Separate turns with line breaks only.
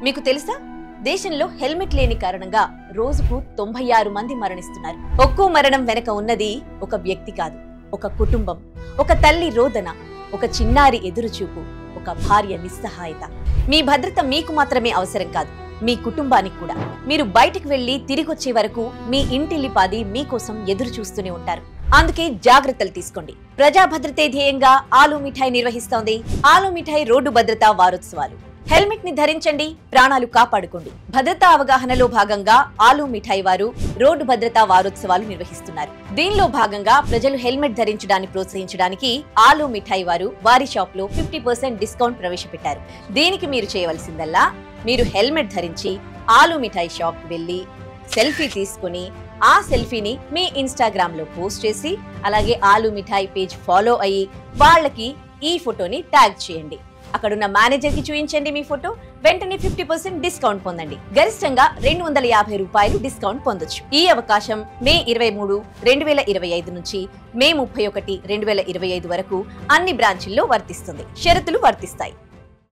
మీకు తెలుసా, దేశంలో హెల్మెట్ లేని కారణంగా రోజుకు 96 మంది మరణిస్తున్నారు. ఒక్కో మరణం వెనక ఉన్నది ఒక వ్యక్తి కాదు, ఒక కుటుంబం, ఒక తల్లి రోదన, ఒక చిన్నారి ఎదురుచూపు, ఒక భార్య నిస్సహాయత. మీ భద్రత మీకు మాత్రమే అవసరం కాదు, మీ కుటుంబానికి కూడా. మీరు బయటికి వెళ్లి తిరిగొచ్చే వరకు మీ ఇంటిల్లిపాది మీకోసం ఎదురు చూస్తూనే ఉంటారు. అందుకే జాగ్రత్తలు తీసుకోండి. ప్రజా భద్రతే ధ్యేయంగా ఆలు మిఠాయి నిర్వహిస్తోంది ఆలు మిఠాయి రోడ్డు భద్రతా వారోత్సవాలు. హెల్మెట్ ని ధరించండి, ప్రాణాలు కాపాడుకోండి. భద్రతా అవగాహనలో భాగంగా ఆలు మిఠాయి వారు రోడ్డు భద్రతా వారోత్సవాలు నిర్వహిస్తున్నారు. దీనిలో భాగంగా ప్రజలు హెల్మెట్ ధరించడాన్ని ప్రోత్సహించడానికి ఆలు మిఠాయి వారు వారి షాప్ లో 50% డిస్కౌంట్ ప్రవేశపెట్టారు. దీనికి మీరు చేయవలసిందల్లా, మీరు హెల్మెట్ ధరించి ఆలు మిఠాయి షాప్ వెళ్లి సెల్ఫీ తీసుకుని ఆ సెల్ఫీని మీ ఇన్స్టాగ్రామ్ లో పోస్ట్ చేసి, అలాగే ఆలు మిఠాయి పేజ్ ఫాలో అయ్యి వాళ్ళకి ఈ ఫోటోని ట్యాగ్ చేయండి. అక్కడున్న మేనేజర్ కి చూపించండి మీ ఫోటో. వెంటనే 50% డిస్కౌంట్ పొందండి. గరిష్టంగా 250 రూపాయలు డిస్కౌంట్ పొందొచ్చు. ఈ అవకాశం మే 23, 2025 నుంచి మే 31, 2025 వరకు అన్ని బ్రాంచుల్లో వర్తిస్తుంది. షరతులు వర్తిస్తాయి.